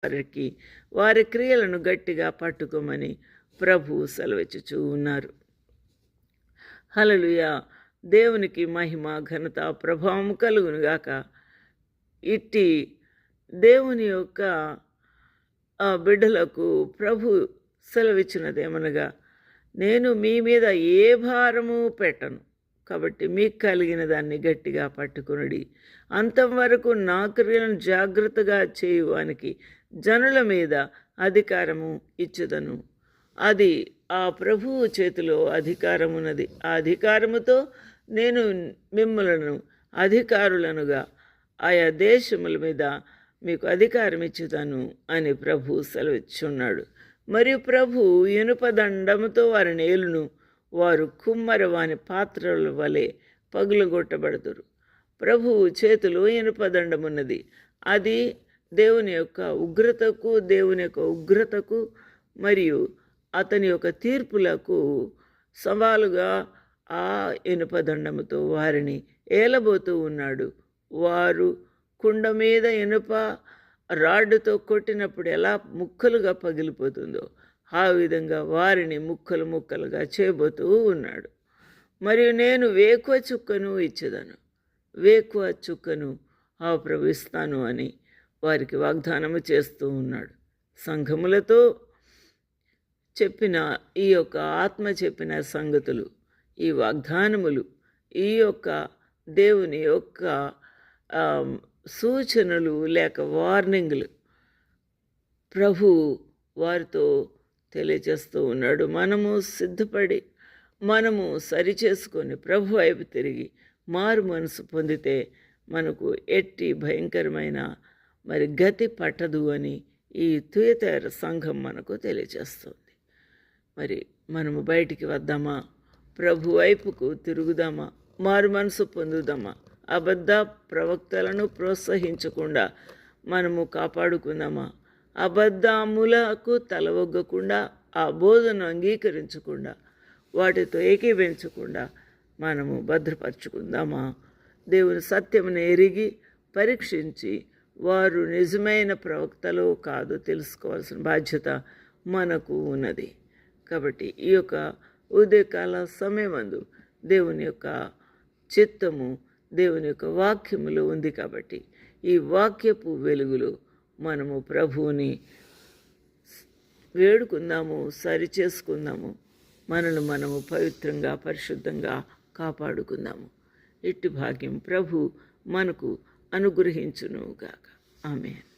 వారికి వారి క్రియలను గట్టిగా పట్టుకోమని ప్రభు సెలవిచ్చుచూ ఉన్నారు. హల్లెలూయా. దేవునికి మహిమ ఘనత ప్రభావం కలుగునుగాక. ఇట్టి దేవుని యొక్క బిడ్డలకు ప్రభు సెలవిచ్చినదేమనగా, నేను మీ మీద ఏ భారము పెట్టను, కాబట్టి మీకు కలిగిన దాన్ని గట్టిగా పట్టుకునుడి. అంతం వరకు నా క్రియలను జాగ్రత్తగా చేయువానికి జనుల మీద అధికారము ఇచ్చుదను. అది ఆ ప్రభువు చేతిలో అధికారం ఉన్నది. ఆ అధికారముతో నేను మిమ్మలను అధికారులనుగా ఆయా దేశముల మీద మీకు అధికారం ఇచ్చుతాను అని ప్రభు సెలవిచ్చున్నాడు. మరియు ప్రభు ఇనుపదండముతో వారిని ఏలును. వారు కుమ్మరి వాని పాత్రల వలె పగులగొట్టబడుదురు. ప్రభువు చేతిలో ఇనుపదండమున్నది. అది దేవుని యొక్క ఉగ్రతకు మరియు అతని యొక్క తీర్పులకు సవాలుగా ఆ ఇనుపదండముతో వారిని ఏలబోతూ ఉన్నాడు. వారు కుండ మీద ఇనుప రాడ్డుతో కొట్టినప్పుడు ఎలా ముక్కలుగా పగిలిపోతుందో ఆ విధంగా వారిని ముక్కలు ముక్కలుగా చేయబోతూ ఉన్నాడు. మరియు నేను వేకువ చుక్కను ఇచ్చేదను, వేకువ చుక్కను ప్రవిస్తాను అని వారికి వాగ్దానము చేస్తూ ఉన్నాడు. సంఘములతో చెప్పిన ఈ యొక్క ఆత్మ చెప్పిన సంగతులు, ఈ వాగ్దానములు, ఈ యొక్క దేవుని యొక్క సూచనలు లేక వార్నింగ్లు ప్రభు వారితో తెలియజేస్తూ ఉన్నాడు. మనము సిద్ధపడి మనము సరిచేసుకొని ప్రభు వైపు తిరిగి మారు మనసు పొందితే మనకు ఎట్టి భయంకరమైన గతి పట్టదు అని ఈ తుయతైర సంఘం మనకు తెలియజేస్తుంది. మనము బయటికి వద్దామా? ప్రభు వైపుకు తిరుగుదామా? మారు మనసు పొందుదామా? అబద్ధ ప్రవక్తలను ప్రోత్సహించకుండా మనము కాపాడుకుందామా? అబద్ధములకు తలవొగ్గకుండా, ఆ బోధను అంగీకరించకుండా, వాటితో ఏకీభవించకుండా మనము భద్రపరచుకుందామా? దేవుని సత్యమును ఎరిగి పరీక్షించి వారు నిజమైన ప్రవక్తలో కాదో తెలుసుకోవాల్సిన బాధ్యత మనకు ఉన్నది. కాబట్టి ఈ యొక్క ఉదయకాల సమయమందు దేవుని యొక్క చిత్తము దేవుని యొక్క వాక్యములో ఉంది. కాబట్టి ఈ వాక్యపు వెలుగులో మనము ప్రభువుని వేడుకుందాము, సరిచేసుకుందాము, మనము పవిత్రంగా పరిశుద్ధంగా కాపాడుకుందాము. ఇట్టి భాగ్యం ప్రభు మనకు అనుగ్రహించునుగాక. ఆమేన్.